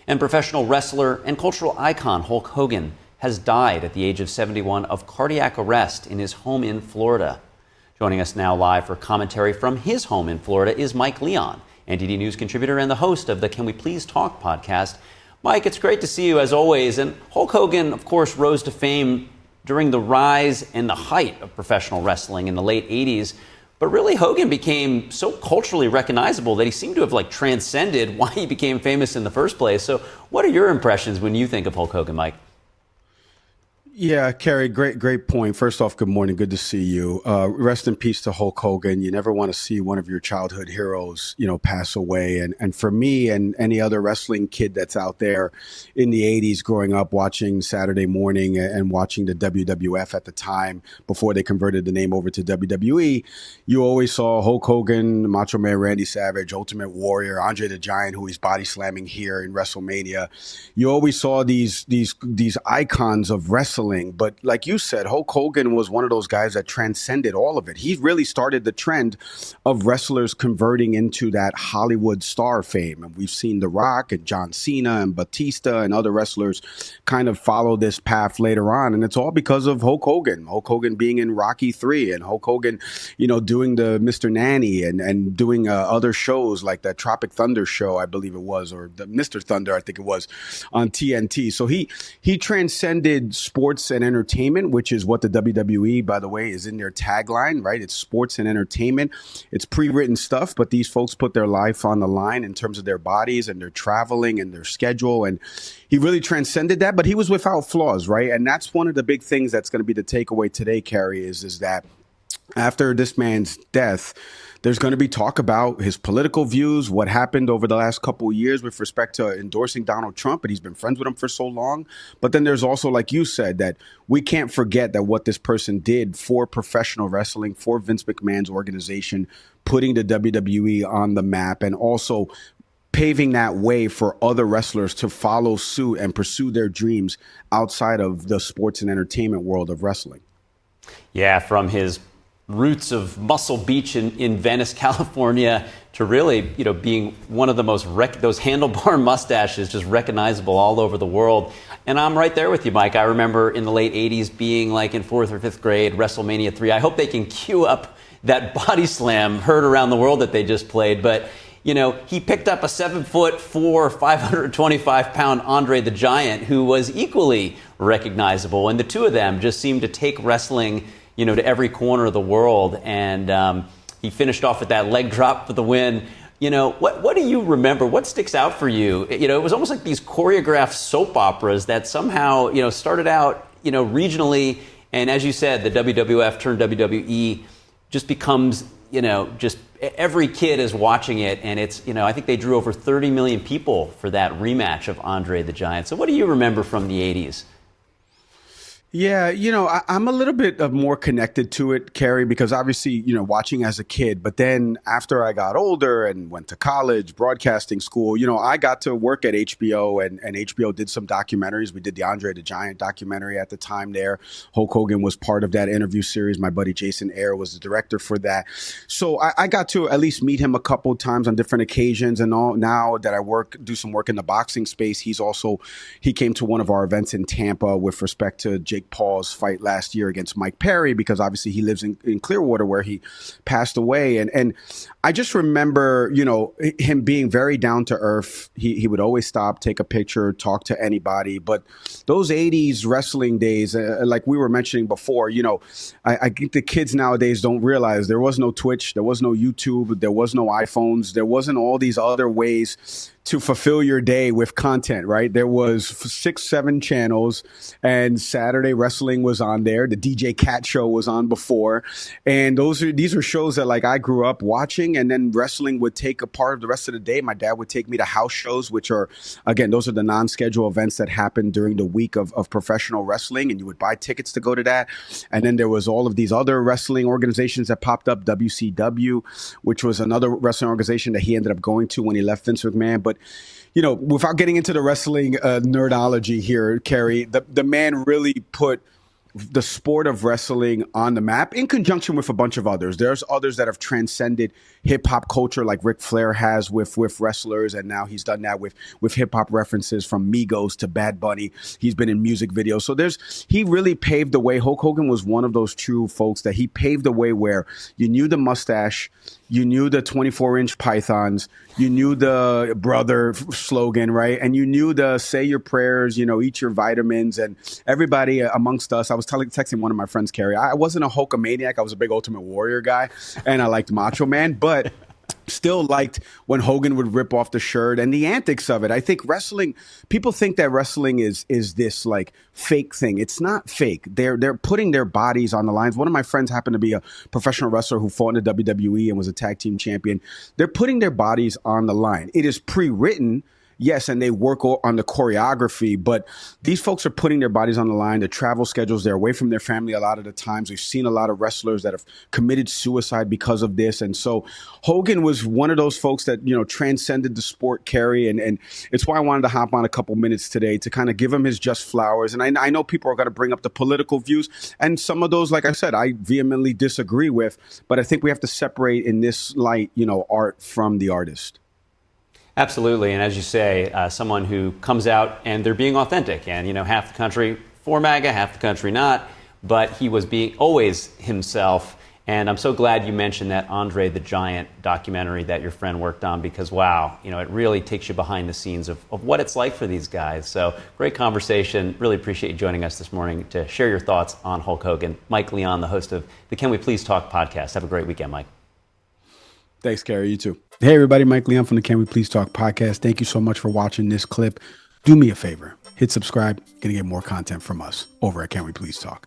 And professional wrestler and cultural icon Hulk Hogan has died at the age of 71 of cardiac arrest in his home in Florida. Joining us now live for commentary from his home in Florida is Mike Leon, NTD News contributor and the host of the Can We Please Talk podcast. Mike, it's great to see you as always. And Hulk Hogan, of course, rose to fame during the rise and the height of professional wrestling in the late 80s. But really, Hogan became so culturally recognizable that he seemed to have transcended why he became famous in the first place. So what are your impressions when you think of Hulk Hogan, Mike? Yeah, Kerry, great point. First off, good morning. Good to see you. Rest in peace to Hulk Hogan. You never want to see one of your childhood heroes, pass away. And for me and any other wrestling kid that's out there in the 80s growing up watching Saturday Morning and watching the WWF at the time before they converted the name over to WWE, you always saw Hulk Hogan, Macho Man Randy Savage, Ultimate Warrior, Andre the Giant, who he's body slamming here in WrestleMania. You always saw these icons of wrestling. But like you said, Hulk Hogan was one of those guys that transcended all of it. He really started the trend of wrestlers converting into that Hollywood star fame. And we've seen The Rock and John Cena and Batista and other wrestlers kind of follow this path later on. And it's all because of Hulk Hogan. Hulk Hogan being in Rocky III and Hulk Hogan, doing the Mr. Nanny and doing other shows like that Tropic Thunder show, I believe it was, or the Mr. Thunder, I think it was, on TNT. So he transcended sports and entertainment, which is what the WWE, by the way, is in their tagline, right? It's sports and entertainment. It's pre-written stuff, but these folks put their life on the line in terms of their bodies and their traveling and their schedule. And he really transcended that, but he was without flaws, right? And that's one of the big things that's going to be the takeaway today, Carrie, is that after this man's death, there's going to be talk about his political views, what happened over the last couple of years with respect to endorsing Donald Trump, and he's been friends with him for so long. But then there's also, like you said, that we can't forget that what this person did for professional wrestling, for Vince McMahon's organization, putting the WWE on the map, and also paving that way for other wrestlers to follow suit and pursue their dreams outside of the sports and entertainment world of wrestling. Yeah, from his roots of Muscle Beach in Venice, California, to really, being one of the most those handlebar mustaches just recognizable all over the world. And I'm right there with you, Mike. I remember in the late 80s being in 4th or 5th grade, WrestleMania 3. I hope they can cue up that body slam heard around the world that they just played. But, he picked up a 7'4", 525-pound Andre the Giant, who was equally recognizable. And the two of them just seemed to take wrestling to every corner of the world. And he finished off with that leg drop for the win. What do you remember? What sticks out for you? It was almost like these choreographed soap operas that somehow, started out, regionally. And as you said, the WWF turned WWE just becomes, just every kid is watching it. And it's, I think they drew over 30 million people for that rematch of Andre the Giant. So what do you remember from the 80s? Yeah, I'm a little bit more connected to it, Kerry, because obviously, watching as a kid. But then after I got older and went to college, broadcasting school, I got to work at HBO and HBO did some documentaries. We did the Andre the Giant documentary at the time there. Hulk Hogan was part of that interview series. My buddy Jason Ayre was the director for that. So I got to at least meet him a couple of times on different occasions. And all now that I do some work in the boxing space, he came to one of our events in Tampa with respect to Jake Paul's fight last year against Mike Perry, because obviously he lives in Clearwater where he passed away. And I just remember, him being very down to earth. He would always stop, take a picture, talk to anybody. But those 80s wrestling days, like we were mentioning before, I think the kids nowadays don't realize there was no Twitch, there was no YouTube, there was no iPhones, there wasn't all these other ways to fulfill your day with content, right? There was 6, 7 channels, and Saturday wrestling was on there. The DJ Cat show was on before. And these are shows that I grew up watching, and then wrestling would take a part of the rest of the day. My dad would take me to house shows, which are, again, those are the non-scheduled events that happen during the week of professional wrestling, and you would buy tickets to go to that. And then there was all of these other wrestling organizations that popped up, WCW, which was another wrestling organization that he ended up going to when he left Vince McMahon. But without getting into the wrestling nerdology here, Kerry, the man really put the sport of wrestling on the map in conjunction with a bunch of others. There's others that have transcended hip hop culture, like Ric Flair has with wrestlers, and now he's done that with hip hop references from Migos to Bad Bunny. He's been in music videos, so he really paved the way. Hulk Hogan was one of those true folks that he paved the way where you knew the mustache, you knew the 24-inch pythons, you knew the brother slogan, right? And you knew the say your prayers, eat your vitamins, and everybody amongst us. I was texting one of my friends, Carrie. I wasn't a Hulkamaniac. I was a big Ultimate Warrior guy, and I liked Macho Man, but still liked when Hogan would rip off the shirt and the antics of it. I think wrestling, people think that wrestling is this like fake thing. It's not fake. They're putting their bodies on the lines. One of my friends happened to be a professional wrestler who fought in the WWE and was a tag team champion. They're putting their bodies on the line. It is pre-written. Yes, and they work on the choreography, but these folks are putting their bodies on the line, the travel schedules, they're away from their family a lot of the times. We've seen a lot of wrestlers that have committed suicide because of this. And so Hogan was one of those folks that, transcended the sport, Kerry. And it's why I wanted to hop on a couple minutes today to kind of give him his just flowers. And I know people are going to bring up the political views. And some of those, like I said, I vehemently disagree with. But I think we have to separate in this light, art from the artist. Absolutely. And as you say, someone who comes out and they're being authentic, and, half the country for MAGA, half the country not, but he was being always himself. And I'm so glad you mentioned that Andre the Giant documentary that your friend worked on, because, wow, it really takes you behind the scenes of what it's like for these guys. So great conversation. Really appreciate you joining us this morning to share your thoughts on Hulk Hogan. Mike Leon, the host of the Can We Please Talk podcast. Have a great weekend, Mike. Thanks, Gary. You too. Hey, everybody. Mike Leon from the Can We Please Talk podcast. Thank you so much for watching this clip. Do me a favor. Hit subscribe. Going to get more content from us over at Can We Please Talk.